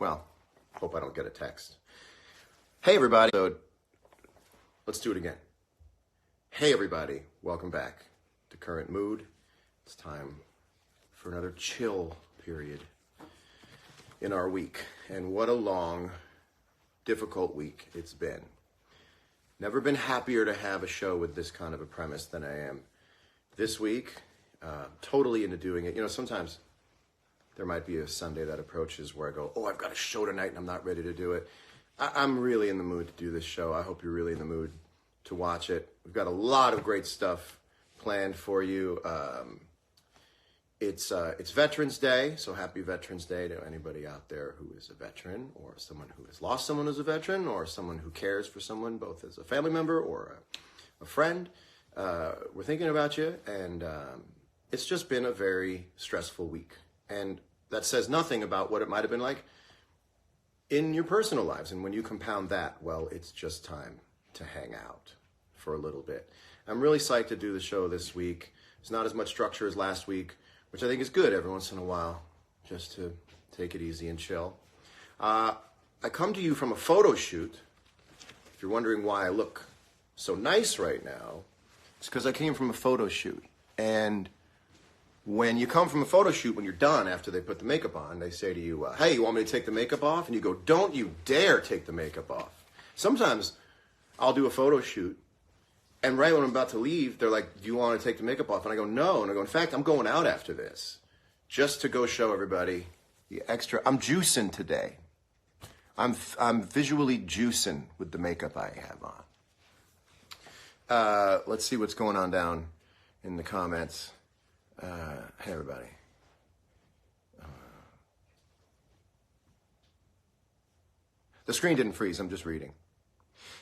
Well, hope I don't get a text. Hey, everybody. So, let's do it again. Hey, everybody. Welcome back to Current Mood. It's time for another chill period in our week. And what a long, difficult week it's been. Never been happier to have a show with this kind of a premise than I am this week. Totally into doing it. You know, sometimes there might be a Sunday that approaches where I go, oh, I've got a show tonight and I'm not ready to do it. I'm really in the mood to do this show. I hope you're really in the mood to watch it. We've got a lot of great stuff planned for you. It's Veterans Day, so happy Veterans Day to anybody out there who is a veteran or someone who has lost someone who's a veteran or someone who cares for someone, both as a family member or a friend. We're thinking about you, and it's just been a very stressful week. And that says nothing about what it might have been like in your personal lives. And when you compound that, well, it's just time to hang out for a little bit. I'm really psyched to do the show this week. It's not as much structure as last week, which I think is good every once in a while, just to take it easy and chill. I come to you from a photo shoot. If you're wondering why I look so nice right now, it's because I came from a photo shoot. And when you come from a photo shoot, when you're done after they put the makeup on, they say to you, hey, you want me to take the makeup off? And you go, don't you dare take the makeup off. Sometimes I'll do a photo shoot, and right when I'm about to leave, they're like, do you want to take the makeup off? And I go, no. And I go, in fact, I'm going out after this just to go show everybody the extra. I'm juicing today. I'm visually juicing with the makeup I have on. Let's see what's going on down in the comments. Hey, everybody. The screen didn't freeze. I'm just reading.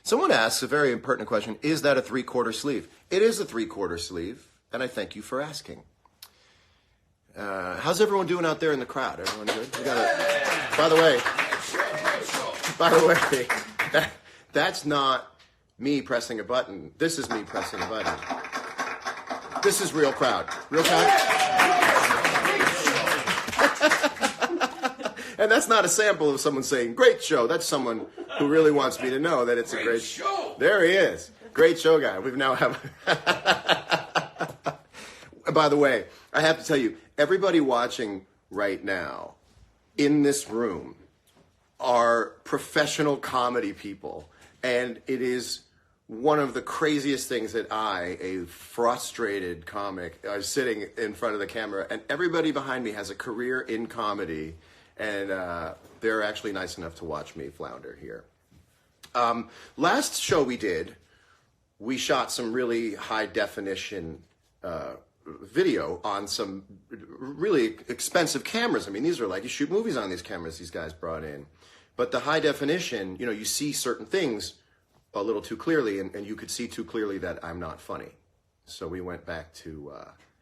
Someone asks a very impertinent question. Is that a 3/4 sleeve? It is a 3/4 sleeve, and I thank you for asking. How's everyone doing out there in the crowd? Everyone good? We got a, by the way, that's not me pressing a button. This is me pressing a button. This is real crowd. Real crowd? And that's not a sample of someone saying, great show. That's someone who really wants me to know that it's a great show. There he is. Great show guy. We've now have... By the way, I have to tell you, everybody watching right now in this room are professional comedy people. And it is one of the craziest things that I, a frustrated comic, are sitting in front of the camera, and everybody behind me has a career in comedy, and they're actually nice enough to watch me flounder here. Last show we did, we shot some really high definition video on some really expensive cameras. I mean, these are like, you shoot movies on these cameras these guys brought in. But the high definition, you know, you see certain things a little too clearly, and you could see too clearly that I'm not funny. So we went back to...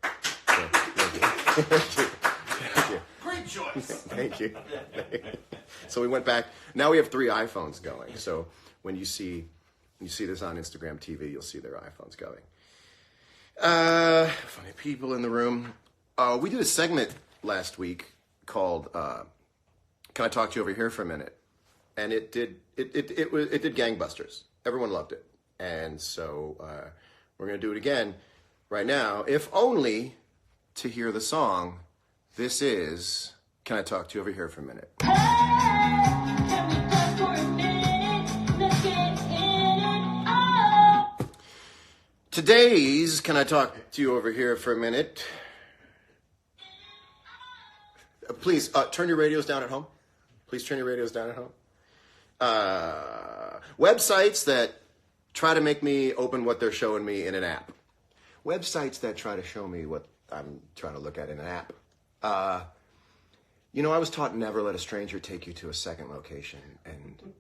Thank you. Great choice. Thank you. So we went back. Now we have 3 iPhones going. So when you see this on Instagram TV, you'll see their iPhones going. Funny people in the room. We did a segment last week called "Can I Talk to You Over Here for a Minute?" And it did gangbusters. Everyone loved it, and so we're going to do it again right now, if only to hear the song. This is "Can I Talk to You Over Here for a Minute?" Today's "Can I Talk to You Over Here for a Minute?" Please turn your radios down at home. Please turn your radios down at home. Websites that try to make me open what they're showing me in an app. Websites that try to show me what I'm trying to look at in an app. You know, I was taught never let a stranger take you to a second location, and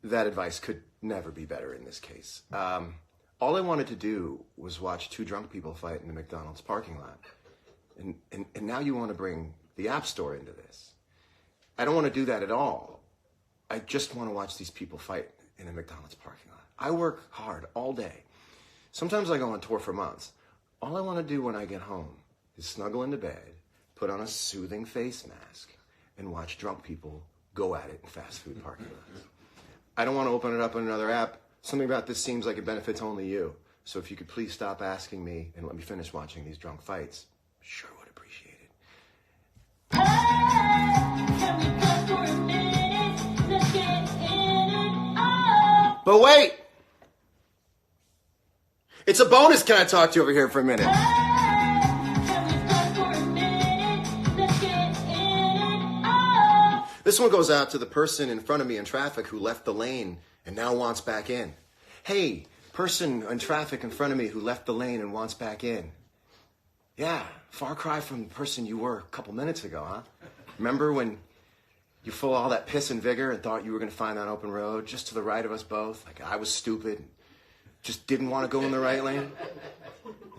that advice could never be better in this case. All I wanted to do was watch 2 drunk people fight in a McDonald's parking lot. And now you want to bring the App Store into this. I don't want to do that at all. I just want to watch these people fight in a McDonald's parking lot. I work hard all day. Sometimes I go on tour for months. All I want to do when I get home is snuggle into bed, put on a soothing face mask, and watch drunk people go at it in fast food parking lots. I don't want to open it up on another app. Something about this seems like it benefits only you. So if you could please stop asking me and let me finish watching these drunk fights, sure would appreciate it. But wait! It's a bonus. Can I talk to you over here for a minute? This one goes out to the person in front of me in traffic who left the lane and now wants back in. Hey, person in traffic in front of me who left the lane and wants back in. Yeah, far cry from the person you were a couple minutes ago, huh? Remember when you full of all that piss and vigor and thought you were going to find that open road just to the right of us both? Like I was stupid, just didn't want to go in the right lane.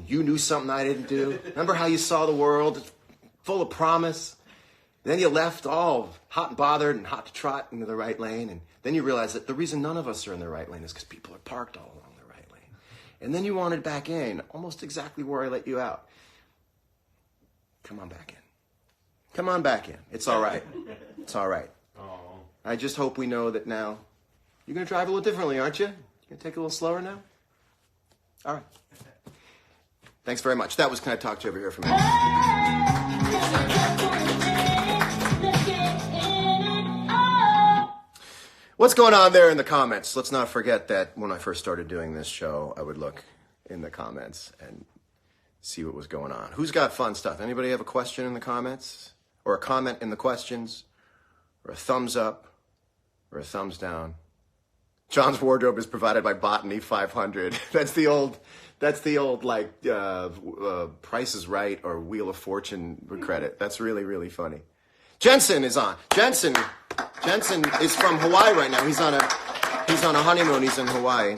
You knew something I didn't do. Remember how you saw the world full of promise? Then you left all hot and bothered and hot to trot into the right lane. And then you realized that the reason none of us are in the right lane is because people are parked all along the right lane. And then you wanted back in, almost exactly where I let you out. Come on back in. Come on back in. It's all right. It's all right. I just hope we know that now you're going to drive a little differently, aren't you? You're going to take it a little slower now? All right. Thanks very much. That was Can I Talk to You over here for a minute. What's going on there in the comments? Let's not forget that when I first started doing this show, I would look in the comments and see what was going on. Who's got fun stuff? Anybody have a question in the comments? Or a comment in the questions? Or a thumbs up? Or a thumbs down? John's wardrobe is provided by Botany 500. That's the old like Price is Right or Wheel of Fortune credit. That's really, really funny. Jensen is on. Jensen is from Hawaii right now. He's on a honeymoon. He's in Hawaii.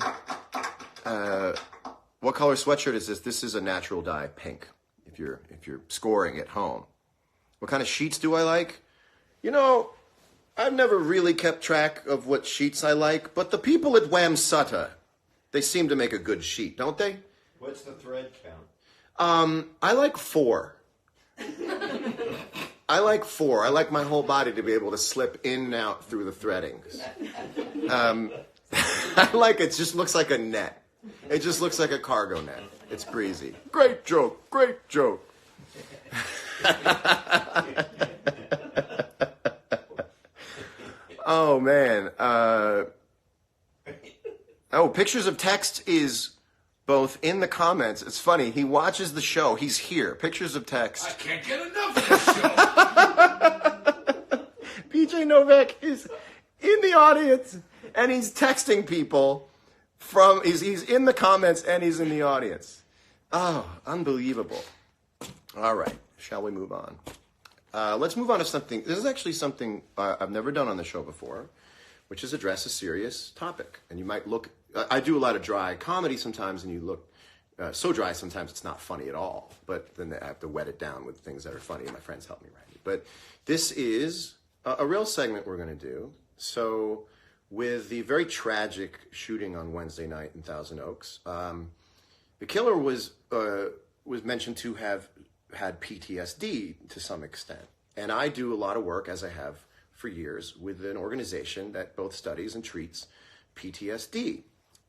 What color sweatshirt is this? This is a natural dye pink. If you're scoring at home. What kind of sheets do I like? You know, I've never really kept track of what sheets I like, but the people at Wham Sutta, they seem to make a good sheet, don't they? What's the thread count? I like 4. I like 4. I like my whole body to be able to slip in and out through the threadings. I like it. Just looks like a net. It just looks like a cargo net. It's breezy. Great joke. Great joke. Oh, man. Pictures of Text is both in the comments. It's funny. He watches the show. He's here. Pictures of Text. I can't get enough of this show. PJ Novak is in the audience, and he's texting people he's in the comments, and he's in the audience. Oh, unbelievable. All right. Shall we move on? Let's move on to something. This is actually something I've never done on the show before, which is address a serious topic. And you might look, I do a lot of dry comedy sometimes, and you look so dry sometimes it's not funny at all. But then I have to wet it down with things that are funny, and my friends help me write it. But this is a real segment we're going to do. So with the very tragic shooting on Wednesday night in Thousand Oaks, the killer was mentioned to have had PTSD to some extent. And I do a lot of work, as I have for years, with an organization that both studies and treats PTSD.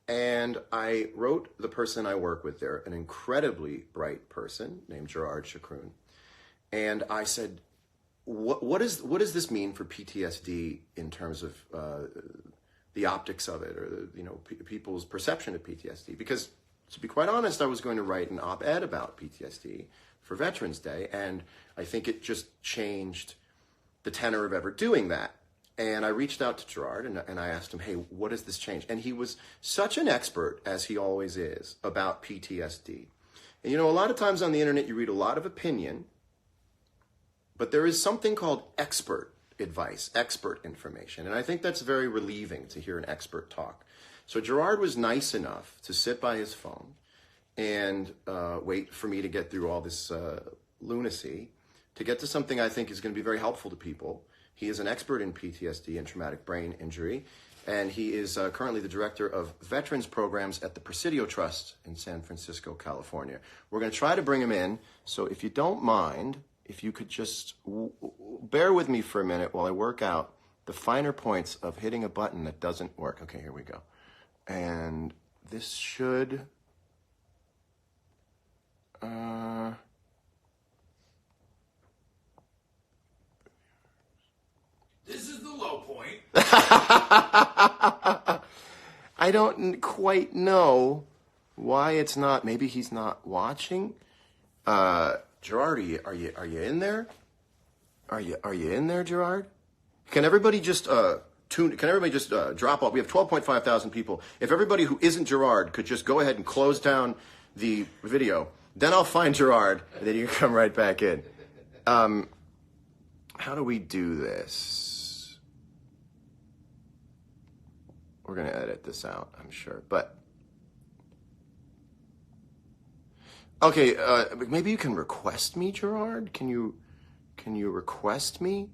And I wrote the person I work with there, an incredibly bright person named Gerard Chacroun. And I said, what does this mean for PTSD in terms of the optics of it, or people's perception of PTSD? Because to be quite honest, I was going to write an op-ed about PTSD for Veterans Day, and I think it just changed the tenor of ever doing that. And I reached out to Gerard, and I asked him, hey, what does this change? And he was such an expert, as he always is, about PTSD. And a lot of times on the internet you read a lot of opinion, but there is something called expert advice, expert information. And I think that's very relieving to hear an expert talk. So Gerard was nice enough to sit by his phone and wait for me to get through all this lunacy to get to something I think is going to be very helpful to people. He is an expert in PTSD and traumatic brain injury, and he is currently the director of veterans programs at the Presidio Trust in San Francisco, California. We're going to try to bring him in, so if you don't mind, if you could just bear with me for a minute while I work out the finer points of hitting a button that doesn't work. Okay, here we go. And this should... This is the low point. I don't quite know why it's not. Maybe he's not watching. Gerard, are you in there? Are you in there, Gerard? Can everybody just Can everybody just drop off? We have 12.5 thousand people. If everybody who isn't Gerard could just go ahead and close down the video, then I'll find Gerard, and then you can come right back in. How do we do this? We're gonna edit this out, I'm sure, but okay. Maybe you can request me, Gerard. Can you request me?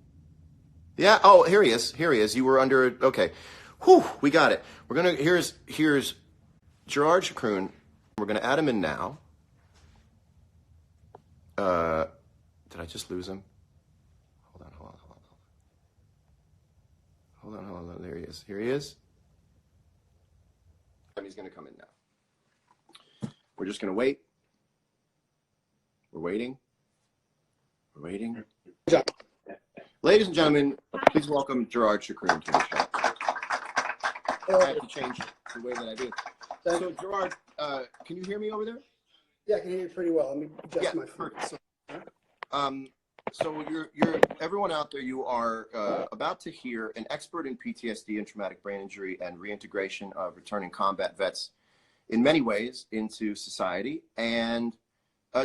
Yeah. Oh, here he is. Here he is. You were under. Okay. Whew. We got it. We're gonna. Here's Gerard Chacroun. We're gonna add him in now. Did I just lose him? Hold on. There he is. Here he is. He's gonna come in now. We're just gonna wait. We're waiting. Ladies and gentlemen, please welcome Gerard Chacroun to the show. I have to change the way that I do. So, Gerard, can you hear me over there? Yeah, I can hear you pretty well. Let me adjust my phone. So you're everyone out there, you are about to hear an expert in PTSD and traumatic brain injury and reintegration of returning combat vets in many ways into society. And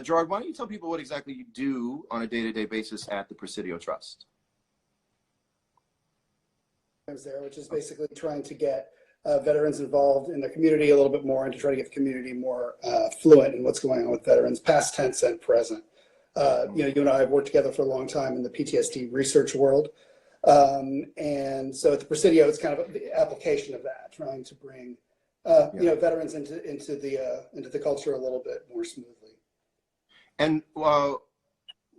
Gerard, why don't you tell people what exactly you do on a day-to-day basis at the Presidio Trust? There, which is basically trying to get veterans involved in their community a little bit more and to try to get the community more fluent in what's going on with veterans, past tense and present. You and I have worked together for a long time in the PTSD research world. And so at the Presidio, it's kind of the application of that, trying to bring veterans into the culture a little bit more smoothly. And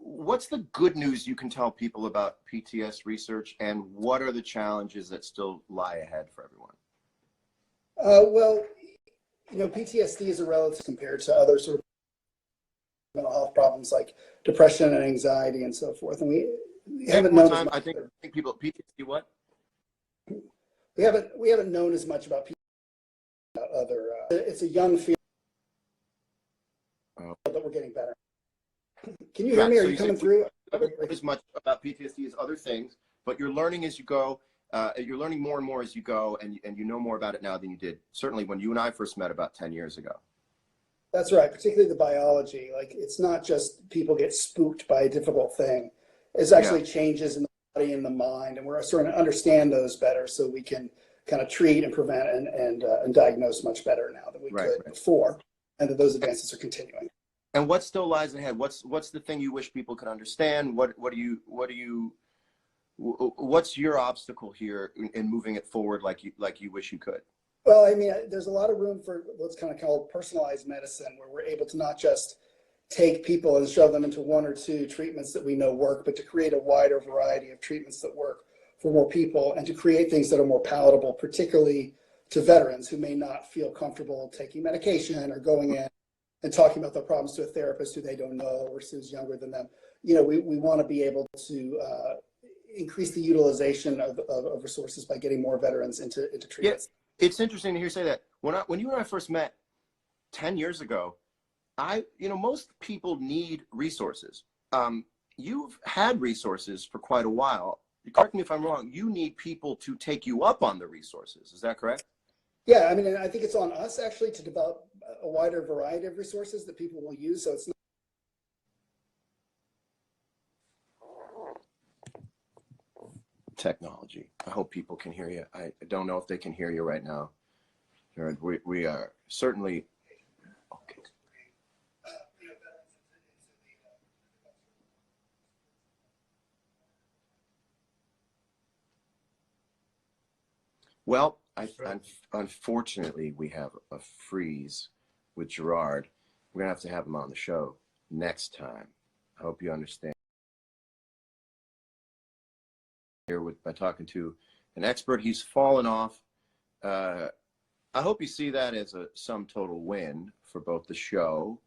what's the good news you can tell people about PTS research, and what are the challenges that still lie ahead for everyone? Well, PTSD is a relative compared to other sort of mental health problems like depression and anxiety and so forth. And we haven't known as much. I think people PTSD what? We haven't known as much about PTSD about other. It's a young field that we're getting better. Can you hear me? Are you coming through? As much about PTSD as other things, but you're learning as you go. You're learning more and more as you go, and you know more about it now than you did certainly when you and I first met about 10 years ago. That's right, particularly the biology. Like, it's not just people get spooked by a difficult thing. It's actually changes in the body and the mind, and we're starting to understand those better so we can kind of treat and prevent and diagnose much better now than we could before, and that those advances are continuing. And what still lies ahead? What's the thing you wish people could understand? What's your obstacle here in moving it forward like you wish you could? Well, I mean, there's a lot of room for what's kind of called personalized medicine, where we're able to not just take people and shove them into one or two treatments that we know work, but to create a wider variety of treatments that work for more people, and to create things that are more palatable, particularly to veterans who may not feel comfortable taking medication or going in and talking about their problems to a therapist who they don't know or who's younger than them. We want to be able to increase the utilization of resources by getting more veterans into treatments. Yeah, it's interesting to hear you say that. When you and I first met 10 years ago, most people need resources. You've had resources for quite a while. Correct me if I'm wrong. You need people to take you up on the resources. Is that correct? Yeah, I mean, I think it's on us actually to develop a wider variety of resources that people will use. So it's not. Technology. I hope people can hear you. I don't know if they can hear you right now. Jared, we are certainly okay. Well, unfortunately, we have a freeze with Gerard. We're gonna have to have him on the show next time. I hope you understand. Here with talking to an expert. He's fallen off. I hope you see that as a sum total win for both the show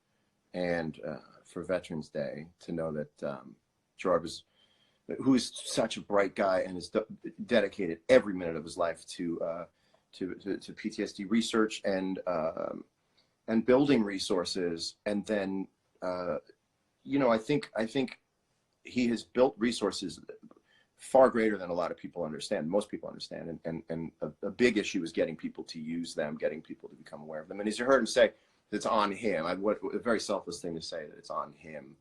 and for Veterans Day, to know that Gerard was, who is such a bright guy and has dedicated every minute of his life to PTSD research and building resources. And then, I think he has built resources far greater than a lot of people understand, most people understand. And a big issue is getting people to use them, getting people to become aware of them. And as you heard him say, it's on him. What a very selfless thing to say, that it's on him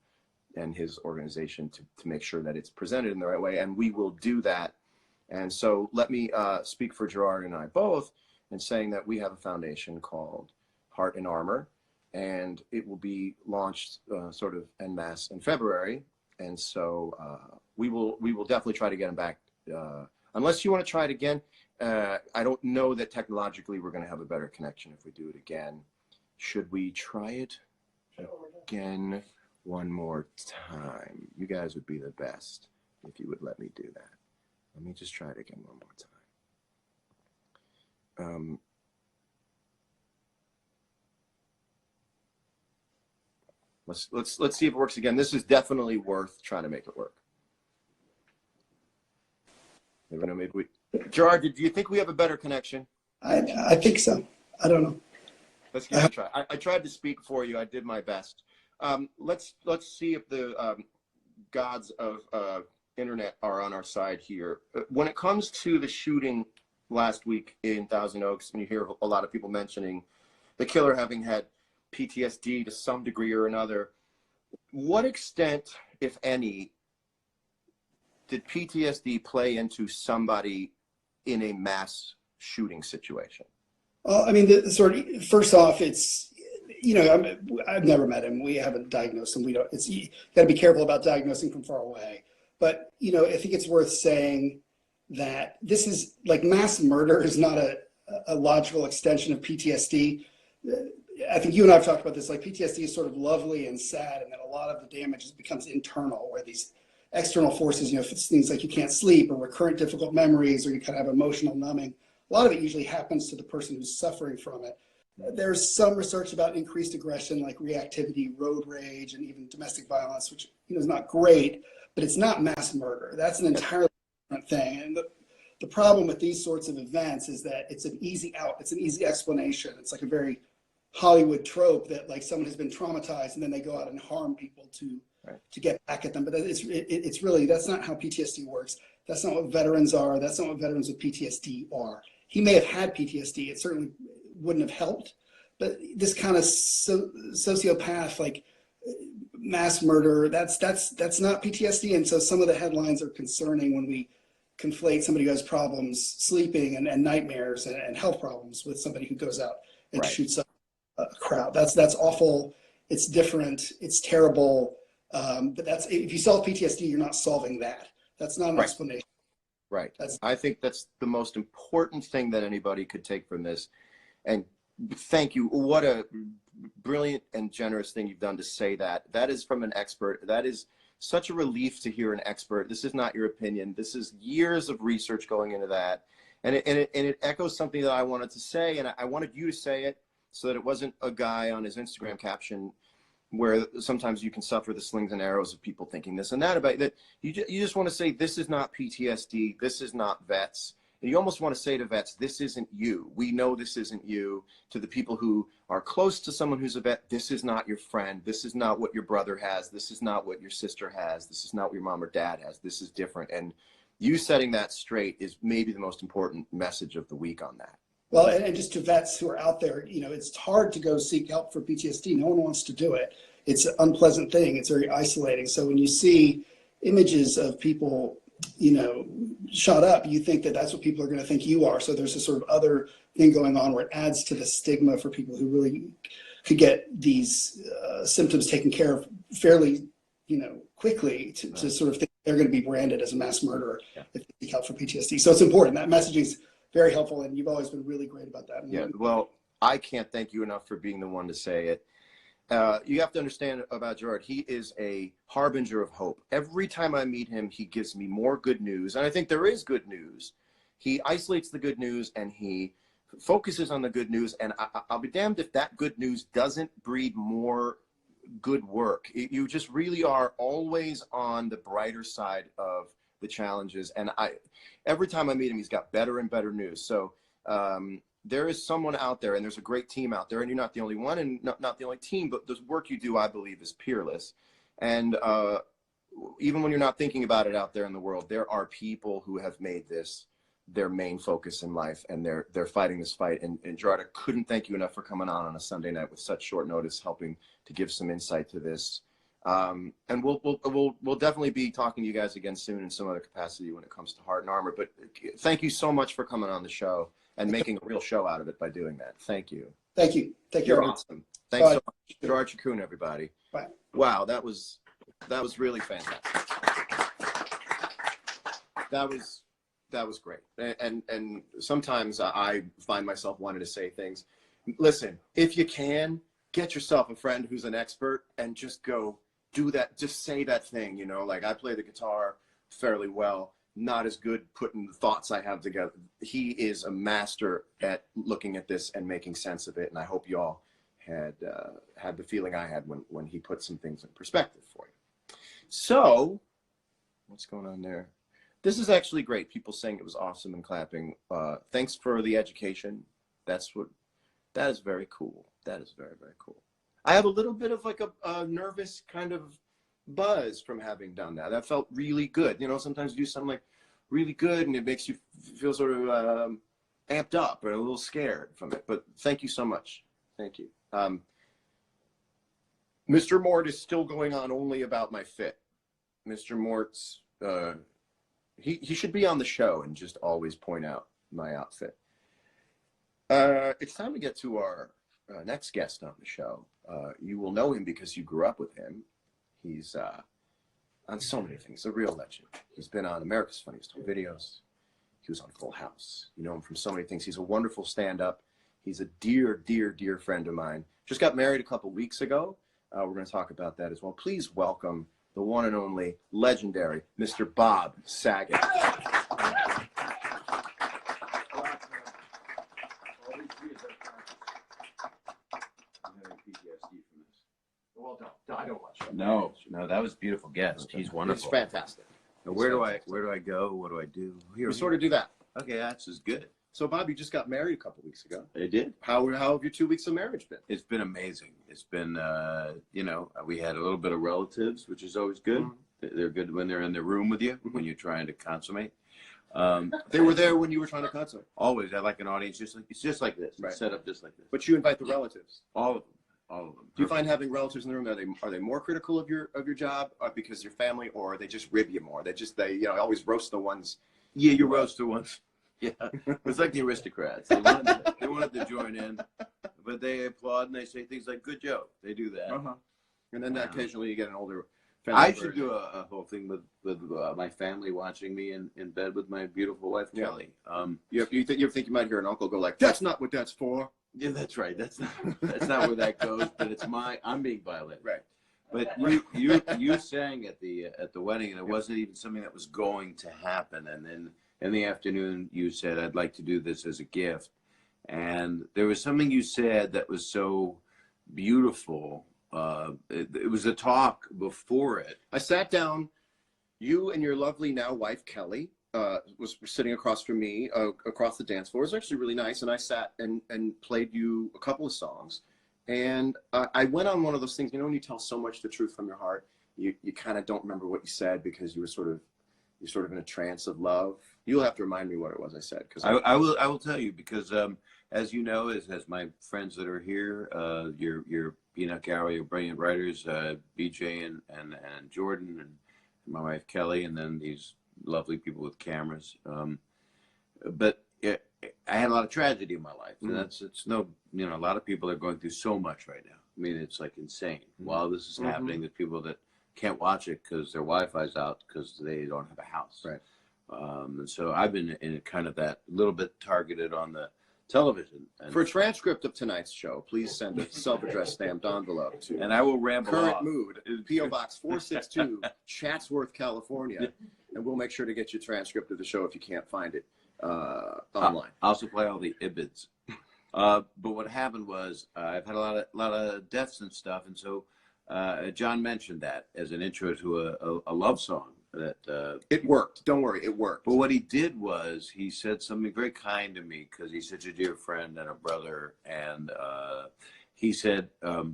and his organization to make sure that it's presented in the right way. And we will do that. And so let me speak for Gerard and I both in saying that we have a foundation called Heart and Armor, and it will be launched sort of en masse in February. And so we will definitely try to get him back. Unless you want to try it again, I don't know that technologically we're going to have a better connection if we do it again. Should we try it again one more time? You guys would be the best if you would let me do that. Let me just try it again one more time. Let's see if it works again. This is definitely worth trying to make it work. Maybe we. Gerard, do you think we have a better connection? I think so. I don't know. Let's give it a try. I tried to speak for you. I did my best. Let's see if the gods of internet are on our side here. When it comes to the shooting last week in Thousand Oaks, and you hear a lot of people mentioning the killer having had PTSD to some degree or another, what extent, if any, did PTSD play into somebody in a mass shooting situation? Well, I mean, first off, it's, I've never met him. We haven't diagnosed him. We don't. You got to be careful about diagnosing from far away. But I think it's worth saying that this is like mass murder is not a logical extension of PTSD. I think you and I have talked about this. Like PTSD is sort of lovely and sad, and then a lot of the damage becomes internal, where these external forces, if it's things like you can't sleep or recurrent difficult memories, or you kind of have emotional numbing. A lot of it usually happens to the person who's suffering from it. There's some research about increased aggression, like reactivity, road rage, and even domestic violence, which is not great, but it's not mass murder. That's an entirely different thing. And the problem with these sorts of events is that it's an easy out. It's an easy explanation. It's like a very Hollywood trope that like someone has been traumatized and then they go out and harm people to get back at them. But it's really, that's not how PTSD works. That's not what veterans are. That's not what veterans with PTSD are. He may have had PTSD. It certainly wouldn't have helped. But this kind of sociopath, like mass murder, that's not PTSD. And so some of the headlines are concerning when we conflate somebody who has problems sleeping and nightmares and health problems with somebody who goes out and shoots up a crowd. That's awful. It's different. It's terrible. But if you solve PTSD, you're not solving that. That's not an explanation. Right. I think that's the most important thing that anybody could take from this. And thank you. What a brilliant and generous thing you've done to say that. That is from an expert. That is such a relief to hear an expert. This is not your opinion. This is years of research going into that. And it echoes something that I wanted to say, and I wanted you to say it so that it wasn't a guy on his Instagram caption where sometimes you can suffer the slings and arrows of people thinking this and that about that. You just want to say, this is not PTSD. This is not vets. And you almost want to say to vets, this isn't you. We know this isn't you. To the people who are close to someone who's a vet, this is not your friend. This is not what your brother has. This is not what your sister has. This is not what your mom or dad has. This is different. And you setting that straight is maybe the most important message of the week on that. Well, and just to vets who are out there, it's hard to go seek help for PTSD. No one wants to do it. It's an unpleasant thing. It's very isolating. So when you see images of people, shot up, you think that that's what people are going to think you are. So there's a sort of other thing going on where it adds to the stigma for people who really could get these symptoms taken care of fairly, quickly to sort of think they're going to be branded as a mass murderer if they seek help for PTSD. So it's important. That messaging is very helpful, and you've always been really great about that. Yeah, well, I can't thank you enough for being the one to say it. You have to understand about Gerard. He is a harbinger of hope. Every time I meet him, he gives me more good news. And I think there is good news. He isolates the good news and he focuses on the good news. And I'll be damned if that good news doesn't breed more good work. You just really are always on the brighter side of the challenges. And every time I meet him, he's got better and better news. So, there is someone out there, and there's a great team out there, and you're not the only one, and not the only team, but the work you do, I believe, is peerless. And even when you're not thinking about it out there in the world, there are people who have made this their main focus in life, and they're fighting this fight. And Gerard, I couldn't thank you enough for coming on a Sunday night with such short notice, helping to give some insight to this. And we'll definitely be talking to you guys again soon in some other capacity when it comes to Heart and Armor. But thank you so much for coming on the show and making a real show out of it by doing that. Thank you. Thank you. Thank you. You're awesome. Thanks so much, Gerard Chacon, everybody. Bye. Wow, that was really fantastic. That was great. And sometimes I find myself wanting to say things. Listen, if you can, get yourself a friend who's an expert and just go do that. Just say that thing, you know, like I play the guitar fairly well. Not as good putting the thoughts I have together. He is a master at looking at this and making sense of it. And I hope you all had the feeling I had when he put some things in perspective for you. So what's going on there? This is actually great. People saying it was awesome and clapping. Thanks for the education. That is very cool. That is very, very cool. I have a little bit of like a nervous kind of buzz from having done that. That felt really good. You know, sometimes you do something like really good and it makes you feel sort of amped up or a little scared from it. But thank you so much. Thank you. Mr. Mort is still going on only about my fit. Mr. Mort's, he should be on the show and just always point out my outfit. It's time to get to our next guest on the show. You will know him because you grew up with him. He's on so many things, a real legend. He's been on America's Funniest Home Videos. He was on Full House. You know him from so many things. He's a wonderful stand-up. He's a dear, dear, dear friend of mine. Just got married a couple weeks ago. We're going to talk about that as well. Please welcome the one and only legendary Mr. Bob Saget. Well, I don't watch that. No, that was a beautiful guest. He's wonderful. It's fantastic. Now, where do I go? What do I do? We sort of do that. Okay, that's just good. So, Bob, you just got married a couple weeks ago. I did. How have your 2 weeks of marriage been? It's been amazing. It's been, we had a little bit of relatives, which is always good. Mm-hmm. They're good when they're in the room with you, mm-hmm. when you're trying to consummate. They were there when you were trying to consummate. Always. I like an audience it's just like this. Right. It's set up just like this. But you invite the relatives. All of them. All of them. Do you find having relatives in the room, are they more critical of your job because your family, or they just rib you more? They always roast the ones. Yeah, you roast the ones. Yeah, it's like the aristocrats. They wanted to join in, but they applaud and they say things like "good joke." They do that. Uh-huh. And then occasionally you get an older family. I should do a whole thing with my family watching me in bed with my beautiful wife Kelly. You think you might hear an uncle go like, "That's not what that's for." Yeah, that's right. That's not where that goes. But I'm being violated. Right. But you sang at the wedding, and it wasn't even something that was going to happen. And then in the afternoon, you said, "I'd like to do this as a gift." And there was something you said that was so beautiful. It was a talk before it. I sat down. You and your lovely now wife Kelly was sitting across from me, across the dance floor. It was actually really nice. And I sat and played you a couple of songs. And I went on one of those things, when you tell so much the truth from your heart, you kind of don't remember what you said because you're sort of in a trance of love. You'll have to remind me what it was I said. I will tell you because as you know, as my friends that are here, your peanut gallery, your brilliant writers, BJ and Jordan and my wife Kelly, and then these lovely people with cameras. But I had a lot of tragedy in my life, and a lot of people are going through so much right now. I mean, it's like insane. While this is happening, there's people that can't watch it because their Wi-Fi's out because they don't have a house. Right. And so I've been in kind of that little bit targeted on television. And, For a transcript of tonight's show, please send a self-addressed stamped envelope to and I will ramble Current off. Mood, P.O. Box 462, Chatsworth, California, and we'll make sure to get you a transcript of the show if you can't find it online. I'll supply all the ibids. But what happened was I've had a lot of deaths and stuff, and so John mentioned that as an intro to a love song. That It worked. Don't worry, it worked. But what he did was he said something very kind to me because he's such a dear friend and a brother, and he said,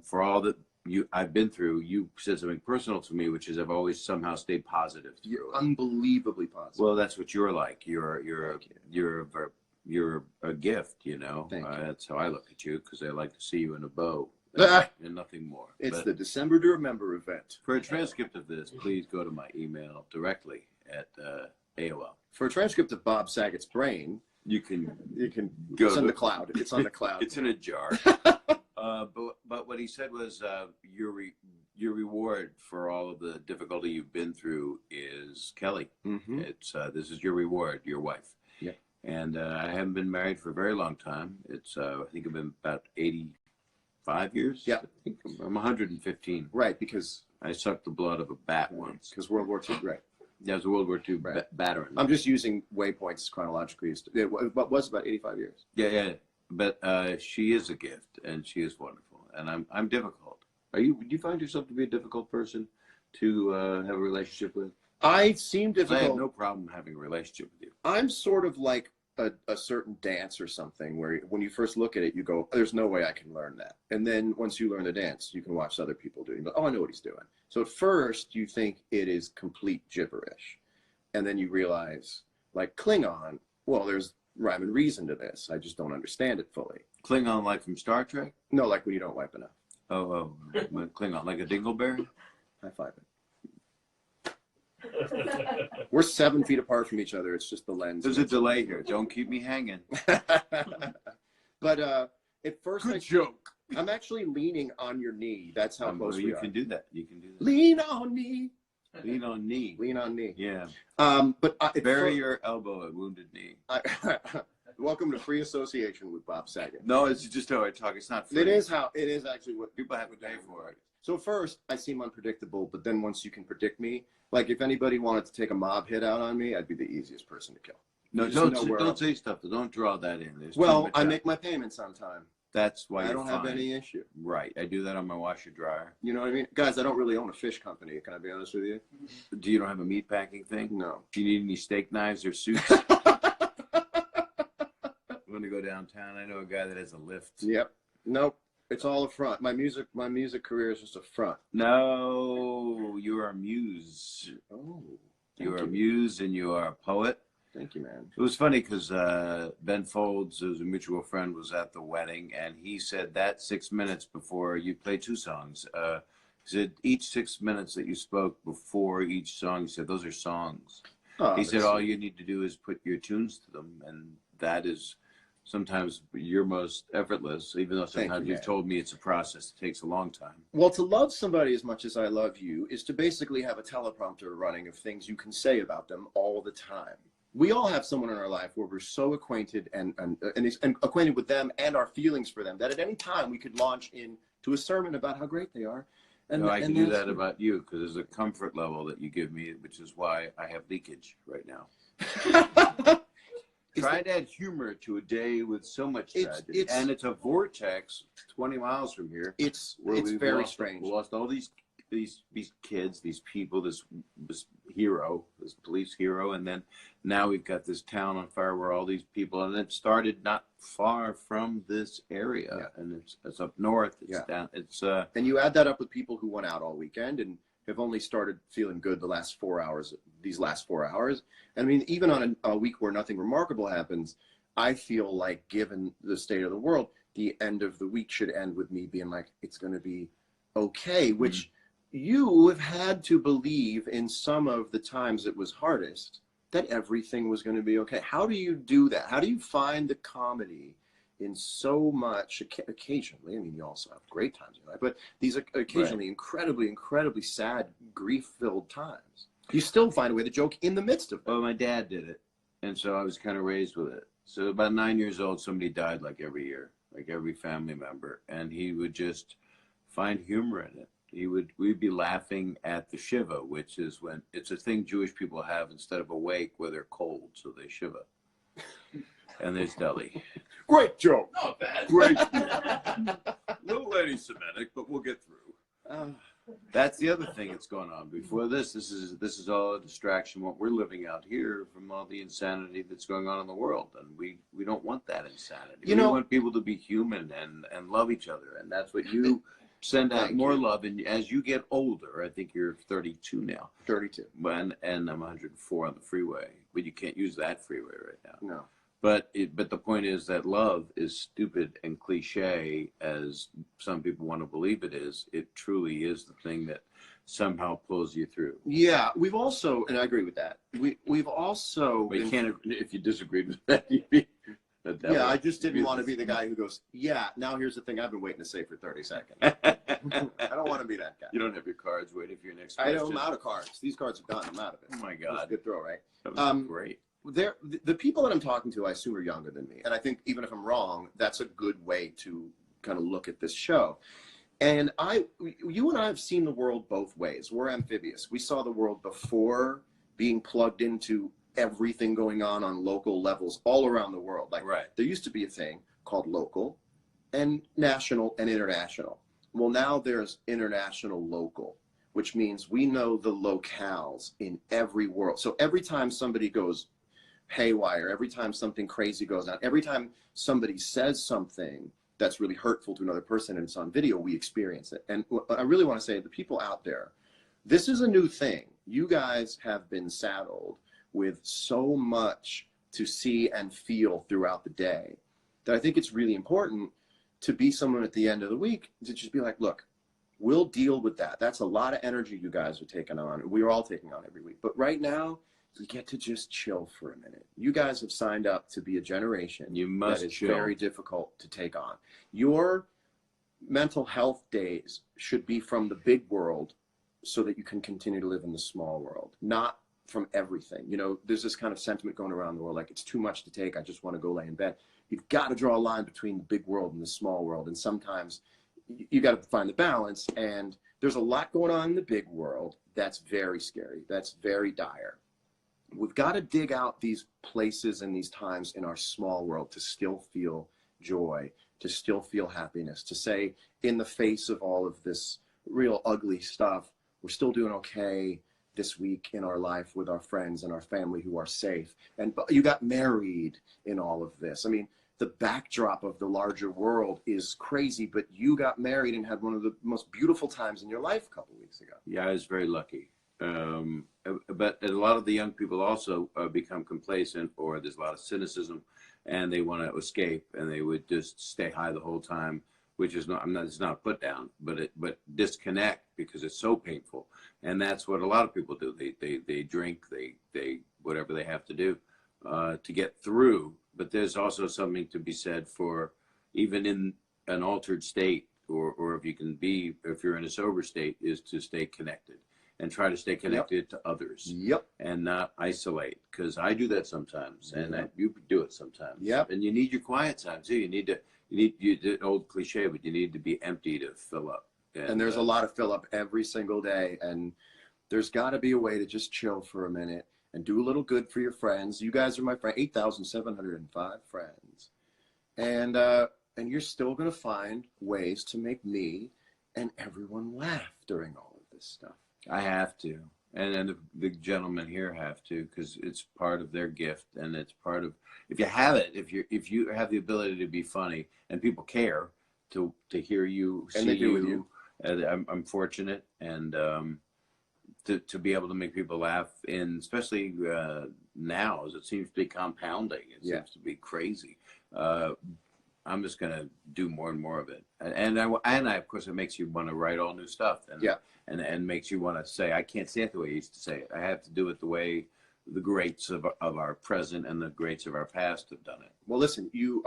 for all that I've been through, you said something personal to me, which is I've always somehow stayed positive. You're unbelievably positive. Well, that's what you're like. You're a gift, you know. Thank you. That's how I look at you because I like to see you in a bow and nothing more. It's But the December to Remember event. for a transcript of this, please go to my email directly at AOL. For a transcript of Bob Saget's brain, You can go Go on to- the cloud. It's on the cloud. It's in a jar. But what he said was your reward for all of the difficulty you've been through is Kelly. Mm-hmm. It's this is your reward, your wife. Yeah. And I haven't been married for a very long time. It's I think I've been about 85 years. Yeah. I think I'm 115. Right, because I sucked the blood of a bat once. World War II, right. That was a World War II Right. veteran. I'm just using waypoints chronologically. What was about 85 years? Yeah. But she is a gift, and she is wonderful. And I'm difficult. Do you find yourself to be a difficult person to have a relationship with? I seem I difficult. have no problem having a relationship with you. I'm sort of like a certain dance or something where when you first look at it, you go, there's no way I can learn that. And then once you learn the dance, you can watch other people do it. You go, oh, I know what he's doing. So at first you think it is complete gibberish. And then you realize, like Klingon, well, there's rhyme and reason to this. I just don't understand it fully. Klingon like from Star Trek? No, like when you don't wipe enough. Oh, Klingon like a dingleberry? High five it. We're 7 feet apart from each other. It's just the lens. There's a delay here. Don't keep me hanging. But at first, Good joke. I'm actually leaning on your knee. That's how close we you are. can do that. You can do that. Lean on me. Lean on knee. Lean on me. Yeah. But Bury your elbow at wounded knee. welcome to Free Association with Bob Saget. No, it's just how I talk. It's not free. It is actually what People have to pay for it. So first, I seem unpredictable, but then once you can predict me, like if anybody wanted to take a mob hit out on me, I'd be the easiest person to kill. No, You just know where don't say stuff. Don't draw that in. There's too Well, much I out. make my payments on time. That's why I you're don't have fine. any issue. Right. I do that on my washer dryer. You know what I mean? Guys, I don't really own a fish company. Can I be honest with you? Do you don't have a meat packing thing? No. Do you need any steak knives or suits? Want to go downtown? I know a guy that has a lift. Yep. Nope. It's all a front. My music career is just a front. No, you are a muse. Oh. You are a thank muse and you are a poet. Thank you, man. It was funny because Ben Folds, who's a mutual friend, was at the wedding, and he said that 6 minutes before you played 2 songs. He said each 6 minutes that you spoke before each song, he said those are songs. Oh, He said that's all sweet. you need to do is put your tunes to them, and that is sometimes your most effortless, even though Thank sometimes you, you've man. told me it's a process. It takes a long time. Well, to love somebody as much as I love you is to basically have a teleprompter running of things you can say about them all the time. We all have someone in our life where we're so acquainted and acquainted with them and our feelings for them that at any time we could launch into a sermon about how great they are. And I can do that's- that about you because there's a comfort level that you give me, which is why I have leakage right now. Try to add humor to a day with so much tragedy. And it's a vortex 20 miles from here. It's where we've very lost- strange. We lost all these kids, these people, this hero, this police hero, and then now we've got this town on fire where all these people, and it started not far from this area, Yeah. and it's up north. It's Yeah. down. It's And you add that up with people who went out all weekend and have only started feeling good these last 4 hours. I mean, even on a week where nothing remarkable happens, I feel like, given the state of the world, the end of the week should end with me being like, it's going to be okay, which you have had to believe in some of the times it was hardest that everything was going to be okay. How do you do that? How do you find the comedy in so much, occasionally, I mean, you also have great times in life, but these are occasionally incredibly sad, grief-filled times. You still find a way to joke in the midst of them. well, my dad did it, And so I was kind of raised with it. So about 9 years old, somebody died like every year, like every family member. And he would just find humor in it. We'd be laughing at the Shiva, which is when it's a thing Jewish people have instead of awake where they're cold, so they Shiva. And there's Delhi. Great joke. Not bad. Great. A little anti-Semitic, but we'll get through. That's the other thing that's going on. Before this is all a distraction. What we're living out here from all the insanity that's going on in the world, and we don't want that insanity. We want people to be human and love each other, and that's what you send out more love. And as you get older, I think you're 32 now. 32. And I'm 104 on the freeway, but you can't use that freeway right now. No. But the point is that love is stupid and cliche as some people want to believe it is. It truly is the thing that somehow pulls you through. Yeah, we've also, and I agree with that. We've also. But you can't, if you disagreed with that, you'd be. Yeah, I just didn't want to be the guy who goes, yeah, now here's the thing I've been waiting to say for 30 seconds. I don't want to be that guy. You don't have your cards waiting for your next I question. know, I'm out of cards. These cards are done. I'm out of it. Oh, my That was God. a good throw, right? That was great. The people that I'm talking to, I assume, are younger than me. And I think even if I'm wrong, that's a good way to kind of look at this show. And you and I have seen the world both ways. We're amphibious. We saw the world before being plugged into everything going on local levels all around the world. Like, there used to be a thing called local and national and international. Well, now there's international local, which means we know the locales in every world. So every time somebody goes haywire, every time something crazy goes on, every time somebody says something that's really hurtful to another person and it's on video, we experience it. And I really want to say, the people out there, this is a new thing. You guys have been saddled with so much to see and feel throughout the day that I think it's really important to be someone at the end of the week to just be like, look, we'll deal with that. That's a lot of energy you guys are taking on. We're all taking on every week. But right now, you get to just chill for a minute. You guys have signed up to be a generation that is very difficult to take on. Your mental health days should be from the big world so that you can continue to live in the small world, not from everything. You know, there's this kind of sentiment going around the world, like it's too much to take. I just want to go lay in bed. You've got to draw a line between the big world and the small world. And sometimes you got to find the balance. And there's a lot going on in the big world that's very scary. That's very dire. We've got to dig out these places and these times in our small world to still feel joy, to still feel happiness, to say, in the face of all of this real ugly stuff, we're still doing okay this week in our life with our friends and our family who are safe. And you got married in all of this. I mean, the backdrop of the larger world is crazy, but you got married and had one of the most beautiful times in your life a couple of weeks ago. Yeah, I was very lucky. But a lot of the young people also become complacent, or there's a lot of cynicism, and they want to escape, and they would just stay high the whole time, which is it's not put down, but disconnect because it's so painful, and that's what a lot of people do. They drink, they whatever they have to do to get through. But there's also something to be said for, even in an altered state, or if you're in a sober state, is to stay connected. And try to stay connected to others. Yep. And not isolate, because I do that sometimes, and you do it sometimes. Yep. And you need your quiet time too. You need the old cliche, but you need to be empty to fill up. And there's a lot of fill up every single day, and there's got to be a way to just chill for a minute and do a little good for your friends. You guys are my friend, 8,705 friends, and you're still gonna find ways to make me and everyone laugh during all of this stuff. I have to, and the gentlemen here have to, because it's part of their gift, and it's part of, if you have it, if you have the ability to be funny, and people care to hear you, and see they do with you. I'm fortunate, and to be able to make people laugh, especially now, as it seems to be compounding, it seems to be crazy. I'm just gonna do more and more of it, and I of course, it makes you want to write all new stuff, and makes you want to say, I can't say it the way I used to say it. I have to do it the way the greats of our present and the greats of our past have done it. Well, listen, you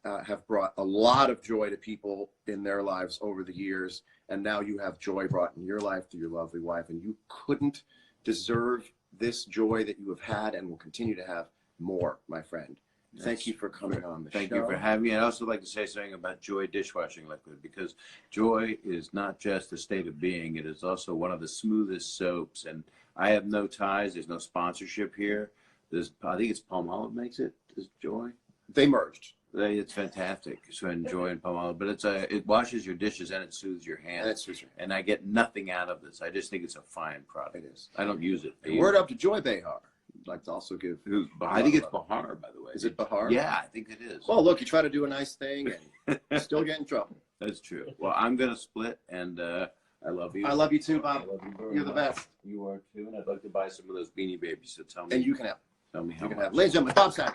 have brought a lot of joy to people in their lives over the years, and now you have joy brought in your life through your lovely wife, and you couldn't deserve this joy that you have had and will continue to have more, my friend. Thank you for coming on the show. Thank you for having me. I'd also like to say something about Joy dishwashing liquid, because Joy is not just a state of being, it is also one of the smoothest soaps. And I have no ties. There's no sponsorship here. I think it's Palmolive makes it. Is Joy? They merged. It's fantastic. So Joy and Palmolive, but it washes your dishes and it soothes your hands. And I get nothing out of this. I just think it's a fine product. It is. I don't use it. Word up to Joy Behar. I'd like to also give. I think it's Bahar, by the way. Is it Bahar? Yeah, I think it is. Well, look, you try to do a nice thing and still get in trouble. That's true. Well, I'm going to split, and I love you. I love you too, Bob. I love you very You're the much. best. You are too, and I'd like to buy some of those Beanie Babies. So tell me. And you can have. Tell me how You can much. have. Ladies and gentlemen, Bob Saget.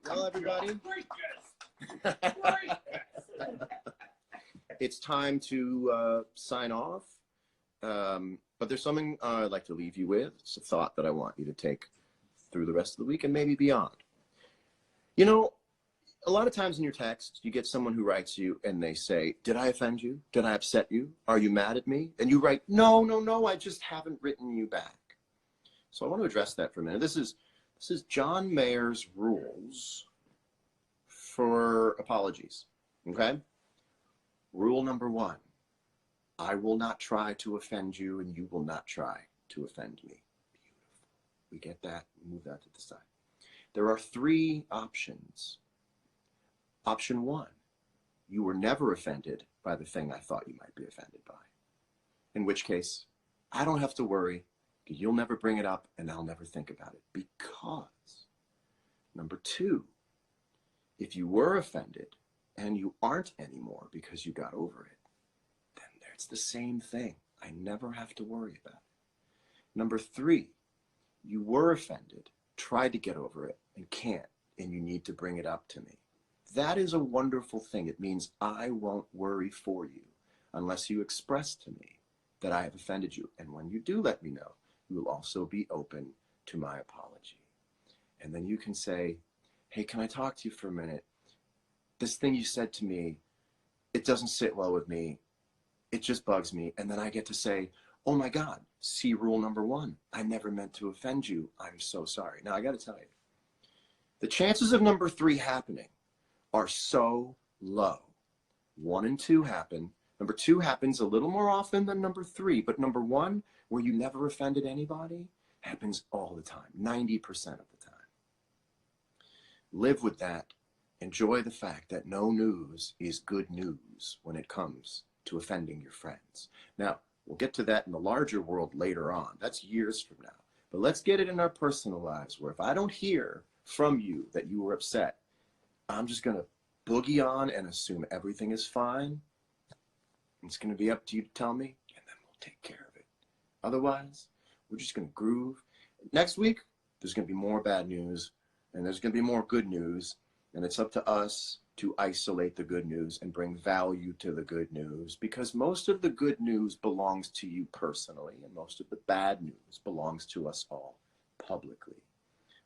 Well, everybody. It's time to sign off. But there's something I'd like to leave you with. It's a thought that I want you to take through the rest of the week and maybe beyond. You know, a lot of times in your text, you get someone who writes you and they say, did I offend you? Did I upset you? Are you mad at me? And you write, no, I just haven't written you back. So I want to address that for a minute. This is John Mayer's rules for apologies, okay? Rule number 1, I will not try to offend you and you will not try to offend me. Beautiful. We get that, move that to the side. There are 3 options. Option 1, you were never offended by the thing I thought you might be offended by. In which case, I don't have to worry, because you'll never bring it up and I'll never think about it. Because, number 2, if you were offended and you aren't anymore because you got over it, then it's the same thing. I never have to worry about it. Number 3, you were offended, tried to get over it, and can't, and you need to bring it up to me. That is a wonderful thing. It means I won't worry for you unless you express to me that I have offended you. And when you do let me know, you will also be open to my apology. And then you can say, hey, can I talk to you for a minute? This thing you said to me, it doesn't sit well with me. It just bugs me. And then I get to say, oh my God, see rule number 1. I never meant to offend you. I'm so sorry. Now I got to tell you, the chances of number 3 happening are so low. 1 and 2 happen. Number 2 happens a little more often than number 3, but number 1, where you never offended anybody, happens all the time, 90% of the time. Live with that. Enjoy the fact that no news is good news when it comes to offending your friends. Now, we'll get to that in the larger world later on. That's years from now. But let's get it in our personal lives, where if I don't hear from you that you were upset, I'm just going to boogie on and assume everything is fine. It's going to be up to you to tell me, and then we'll take care of it. Otherwise, we're just going to groove. Next week, there's going to be more bad news, and there's going to be more good news, and it's up to us to isolate the good news and bring value to the good news, because most of the good news belongs to you personally, and most of the bad news belongs to us all publicly.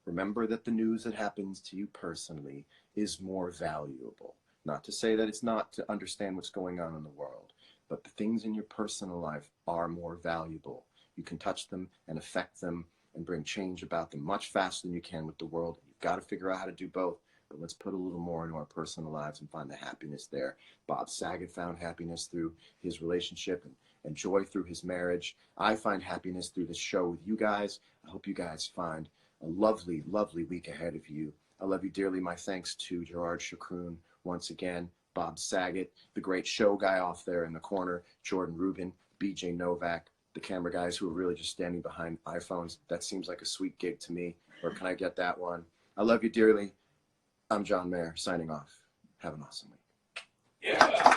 Remember that the news that happens to you personally is more valuable. Not to say that it's not to understand what's going on in the world, but the things in your personal life are more valuable. You can touch them and affect them and bring change about them much faster than you can with the world. You've got to figure out how to do both, but let's put a little more into our personal lives and find the happiness there. Bob Saget found happiness through his relationship and joy through his marriage. I find happiness through this show with you guys. I hope you guys find a lovely, lovely week ahead of you. I love you dearly. My thanks to Gerard Chacroun once again, Bob Saget, the great show guy off there in the corner, Jordan Rubin, BJ Novak, the camera guys who are really just standing behind iPhones. That seems like a sweet gig to me. Or can I get that one? I love you dearly. I'm John Mayer, signing off. Have an awesome week. Yeah.